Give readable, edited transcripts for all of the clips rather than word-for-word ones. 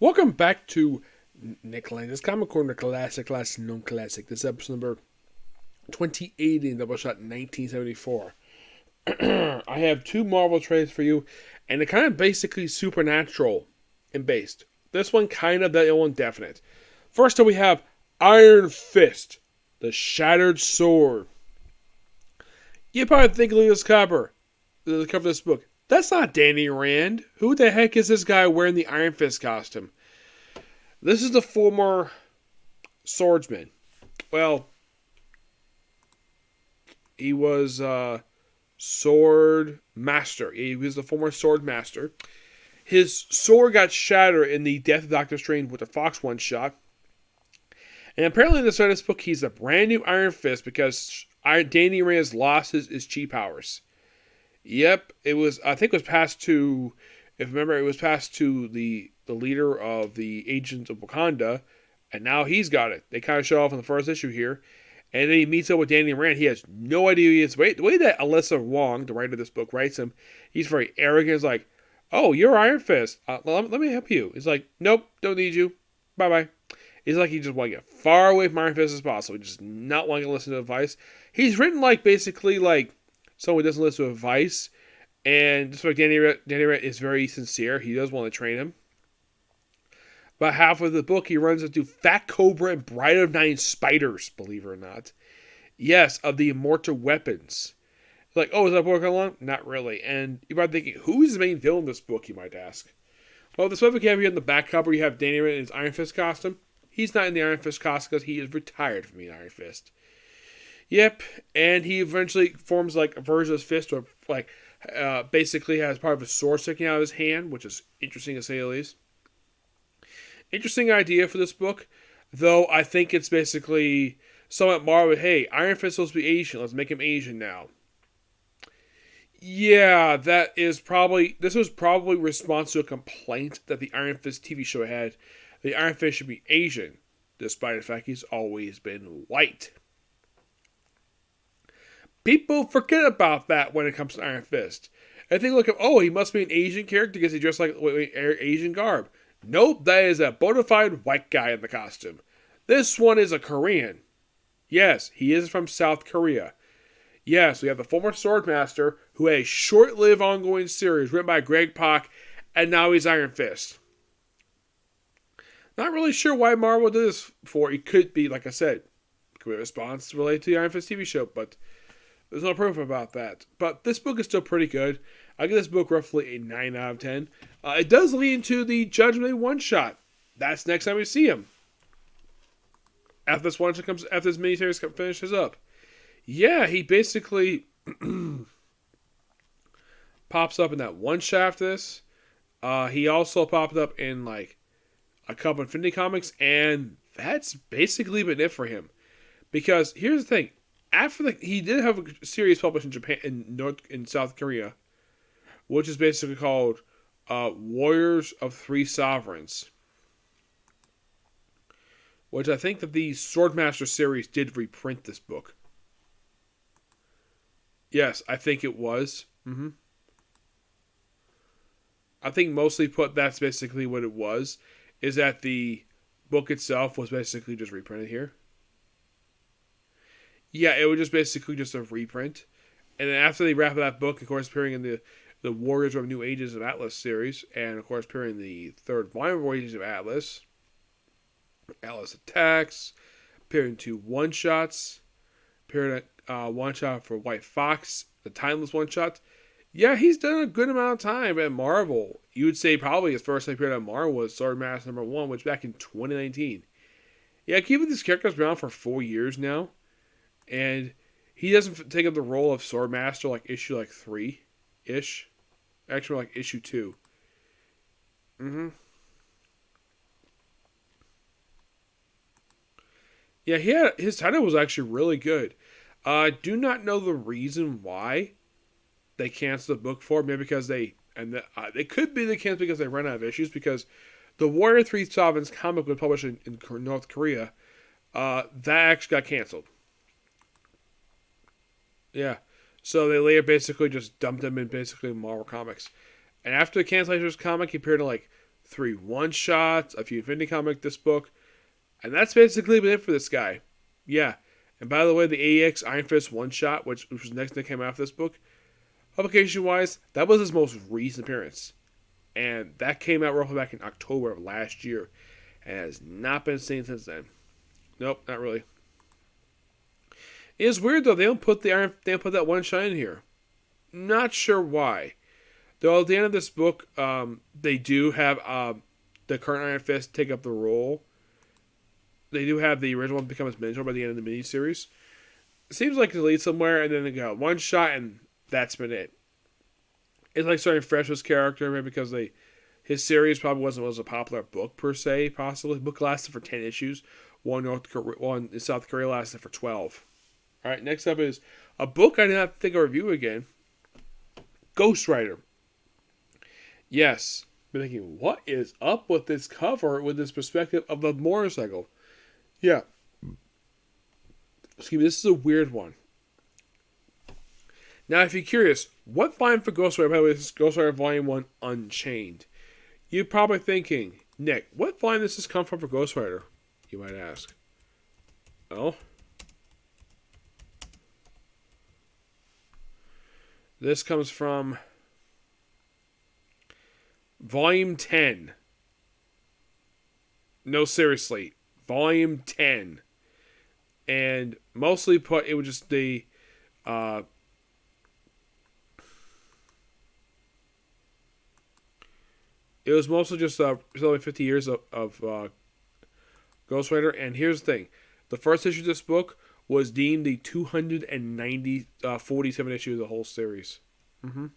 Welcome back to Nick Lenz Comic Corner Classic, Non-Classic. This is episode number 2080 in Doubleshot 1974. I have two Marvel trades for you, and they're kind of basically supernatural and based. This one kind of, that one definite. First up, we have Iron Fist, the Shattered Sword. You probably think of this cover, the cover of this book. That's not Danny Rand. Who the heck is this guy wearing the Iron Fist costume? This is the former swordsman. Well, he was sword master. He was the former sword master. His sword got shattered in the death of Doctor Strange with the Fox one-shot. And apparently in the start of this book, he's a brand new Iron Fist because Danny Rand has lost his chi powers. Yep, I think it was passed to, if you remember, it was passed to the leader of the Agents of Wakanda, and now he's got it. They kind of show off in the first issue here, and then he meets up with Danny Rand. He has no idea who he is. The way that Alyssa Wong, the writer of this book, writes him, he's very arrogant. He's like, "Oh, you're Iron Fist. Let me help you." He's like, "Nope, don't need you. Bye-bye." He's like, he just want to get far away from Iron Fist as possible. He just not wanting to listen to advice. He's written basically like someone who doesn't listen to advice. And just like Danny Rand is very sincere. He does want to train him. About half of the book, he runs into Fat Cobra and Bride of Nine Spiders, believe it or not. Yes, of the immortal weapons. Like, oh, is that book along? Not really. And you might be thinking, who is the main villain in this book, you might ask? Well, this book you have here in the back cover, you have Danny Rand in his Iron Fist costume. He's not in the Iron Fist costume because he is retired from being Iron Fist. Yep, and he eventually forms like a version of his fist, or like basically has part of a sword sticking out of his hand, which is interesting to say the least. Interesting idea for this book, though I think it's basically somewhat Marvel. Hey, Iron Fist is supposed to be Asian. Let's make him Asian now. Yeah, this was probably response to a complaint that the Iron Fist TV show had. The Iron Fist should be Asian, despite the fact he's always been white. People forget about that when it comes to Iron Fist. I think, look, he must be an Asian character because he dressed like Asian garb. Nope, that is a bona fide white guy in the costume. This one is a Korean. Yes, he is from South Korea. Yes, we have the former Swordmaster who had a short-lived ongoing series written by Greg Pak, and now he's Iron Fist. Not really sure why Marvel did this for. It could be, like I said, it could be a response related to the Iron Fist TV show, but there's no proof about that. But this book is still pretty good. I give this book roughly a 9 out of 10. It does lead into the Judgment Day one-shot. That's next time we see him. After this miniseries finishes up. Yeah, he basically pops up in that one-shot after this. He also popped up in like a couple Infinity comics, and that's basically been it for him. Because here's the thing. He did have a series published in Japan, in South Korea, which is basically called Warriors of Three Sovereigns, which I think that the Swordmaster series did reprint this book. Yes, I think it was. I think mostly that's basically what it was, is that the book itself was basically just reprinted here. Yeah, it was just basically just a reprint. And then after they wrap up that book, of course, appearing in the Warriors of New Ages of Atlas series, and of course, appearing in the third volume of Warriors of Atlas, Atlas Attacks, appearing in 2 one-shots, appearing at one-shot for White Fox, the Timeless one-shot. Yeah, he's done a good amount of time at Marvel. You would say probably his first time appeared at Marvel was Swordmaster number 1, which back in 2019. Yeah, keeping these characters around for 4 years now. And he doesn't take up the role of Swordmaster like issue 3-ish. Actually, like issue 2. Yeah, his title was actually really good. I do not know the reason why they canceled the book for. Maybe because they could be they canceled because they ran out of issues. Because the Warrior 3 Sovereigns comic was published in North Korea. That actually got canceled. Yeah. So they later basically just dumped him in basically Marvel Comics. And after the cancellation of his comic, he appeared in like 3 one-shots, a few Infinity comic this book, and that's basically been it for this guy. Yeah. And by the way, the AX Iron Fist one-shot, which was the next thing that came out of this book, publication-wise, that was his most recent appearance. And that came out roughly back in October of last year, and has not been seen since then. Nope, not really. It is weird though, they don't put that one shot in here. Not sure why. Though at the end of this book, they do have the current Iron Fist take up the role. They do have the original one become his mentor by the end of the miniseries. It seems like it leads somewhere, and then they got one shot, and that's been it. It's like starting fresh with his character, maybe because his series probably was a popular book per se. Possibly, the book lasted for 10 issues. One in South Korea lasted for 12. All right, next up is a book I did not think I'd review again. Ghost Rider. Yes, been thinking, what is up with this cover with this perspective of the motorcycle? Yeah. Excuse me, this is a weird one. Now, if you're curious, what volume for Ghost Rider? By the way, this is Ghost Rider Volume 1 Unchained. You're probably thinking, Nick, what volume does this come from for Ghost Rider? You might ask. Oh. This comes from Volume 10. No, seriously. Volume 10. And mostly put, it was just the... it was mostly just 50 years of Ghost Rider. And here's the thing. The first issue of this book was deemed the 247 issue of the whole series. Mm-hmm.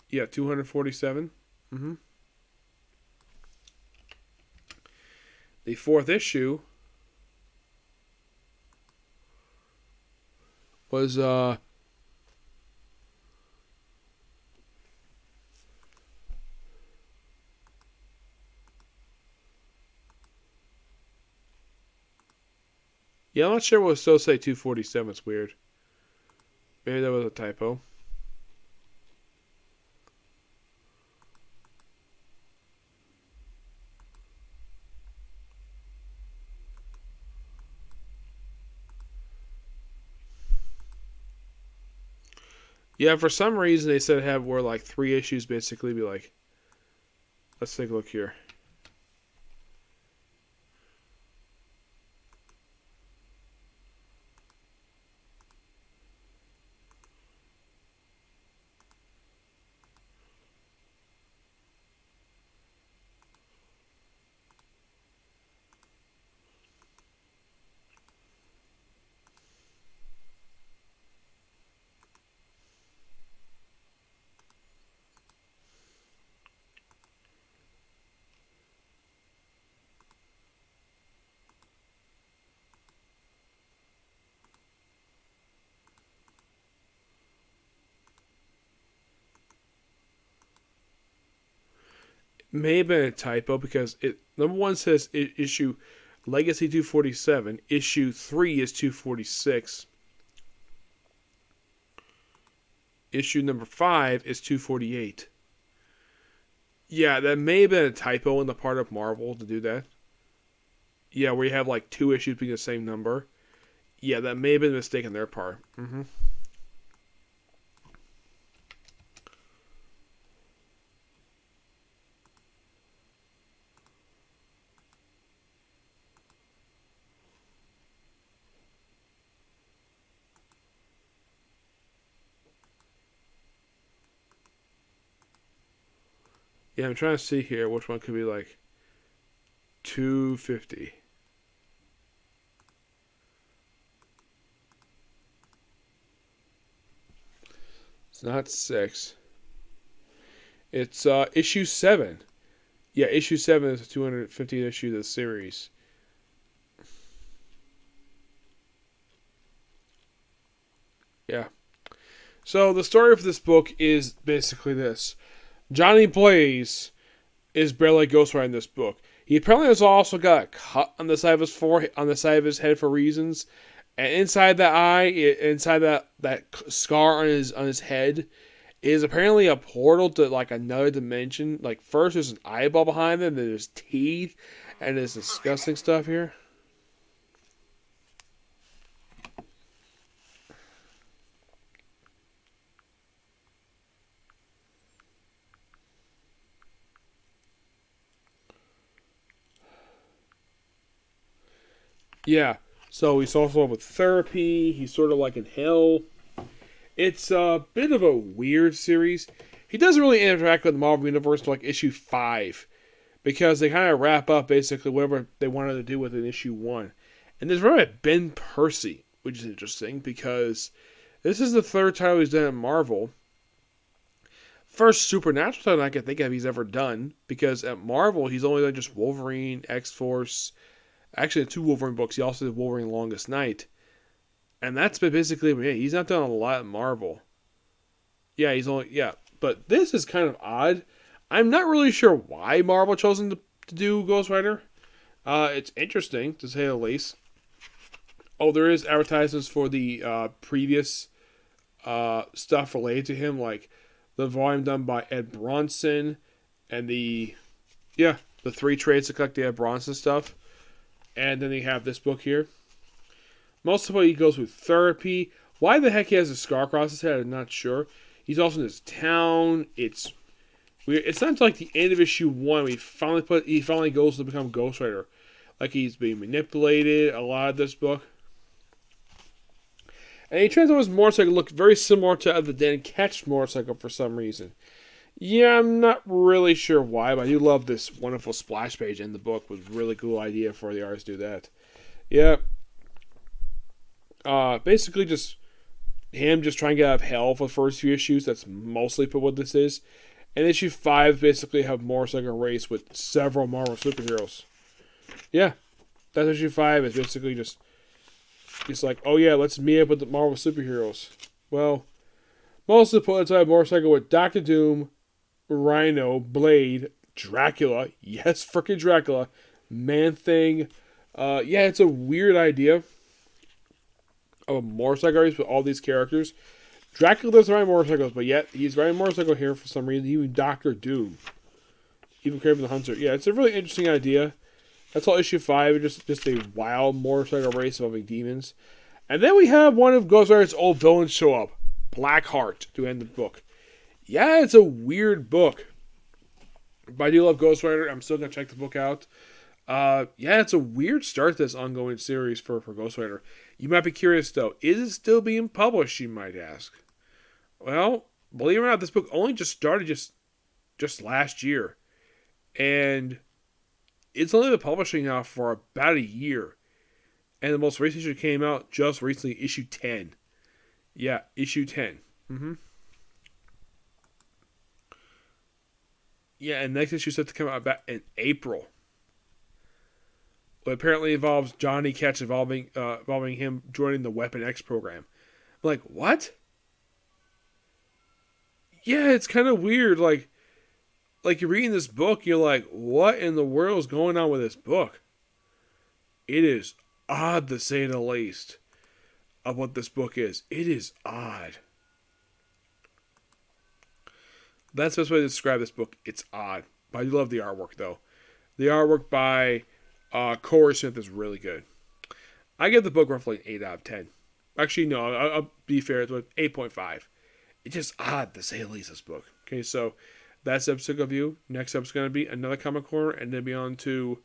Yeah, 247. Mm-hmm. The fourth issue was yeah, I'm not sure what it still say 247. It's weird. Maybe that was a typo. Yeah, for some reason they said were like 3 issues basically be like. Let's take a look here. May have been a typo because number 1 says issue Legacy 247. Issue 3 is 246. Issue number 5 is 248. Yeah, that may have been a typo on the part of Marvel to do that. Yeah, where you have like 2 issues being the same number. Yeah, that may have been a mistake on their part. Mm-hmm. Yeah, I'm trying to see here which one could be like 250. It's not 6. It's issue 7. Yeah, issue 7 is the 250th issue of the series. Yeah. So the story of this book is basically this. Johnny Blaze is barely Ghost Rider in this book. He apparently has also got a cut on the side of his forehead, on the side of his head for reasons, and inside that eye, inside that scar on his head, It is apparently a portal to like another dimension. Like first there's an eyeball behind them, then there's teeth, and there's disgusting stuff here. Yeah. So he's also with therapy. He's sort of like in hell. It's a bit of a weird series. He doesn't really interact with the Marvel Universe until like issue 5. Because they kind of wrap up basically whatever they wanted to do with in issue 1. And there's really Ben Percy, which is interesting because this is the third title he's done at Marvel. First supernatural title I can think of he's ever done, because at Marvel he's only done just Wolverine, X-Force, actually 2 Wolverine books. He also did Wolverine Longest Night. And that's been basically, yeah, he's not done a lot at Marvel. Yeah. But this is kind of odd. I'm not really sure why Marvel chose him to do Ghost Rider. It's interesting, to say the least. Oh, there is advertisements for the previous stuff related to him, like the volume done by Ed Bronson, and the 3 trades to collect the Ed Bronson stuff. And then they have this book here. Most of it he goes with therapy. Why the heck he has a scar across his head, I'm not sure. He's also in this town. It's weird. It's not until like the end of issue 1 he finally goes to become Ghost Rider. Like he's being manipulated a lot of this book. And he turns out his motorcycle look very similar to the Dan Ketch motorcycle for some reason. Yeah, I'm not really sure why, but I do love this wonderful splash page in the book. It was a really cool idea for the artist to do that. Yeah. Basically just him just trying to get out of hell for the first few issues. That's mostly what this is. And issue 5 basically have motorcycle race with several Marvel superheroes. Yeah. That's issue 5. It's basically just like, oh yeah, let's meet up with the Marvel superheroes. Well, most of the points I have motorcycle with Doctor Doom, Rhino, Blade, Dracula. Yes, freaking Dracula. Man-Thing. Yeah, it's a weird idea of a motorcycle race with all these characters. Dracula doesn't ride motorcycles, but yet he's riding a motorcycle here for some reason. Even Doctor Doom. Even Kraven the Hunter. Yeah, it's a really interesting idea. That's all issue 5. Just a wild motorcycle race involving demons. And then we have one of Ghost Rider's old villains show up. Blackheart to end the book. Yeah, it's a weird book. But I do love Ghost Rider. I'm still going to check the book out. Yeah, it's a weird start to this ongoing series for Ghost Rider. You might be curious, though. Is it still being published, you might ask? Well, believe it or not, this book only just started just last year. And it's only been publishing now for about a year. And the most recent issue came out just recently, issue 10. Yeah, issue 10. Yeah, and next issue is set to come out about in April. It apparently involves Johnny Ketch involving him joining the Weapon X program. I'm like, what? Yeah, it's kind of weird. Like you're reading this book, you're like, what in the world is going on with this book? It is odd, to say the least, of what this book is. It is odd. That's the best way to describe this book. It's odd. But I do love the artwork, though. The artwork by Corey Smith is really good. I give the book roughly an 8 out of 10. Actually, no, I'll be fair. It's 8.5. It's just odd, to say the least, this book. Okay, so that's the episode of you. Next episode's going to be another comic corner, and then be on to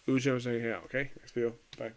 Unchained. Okay, next video. Bye.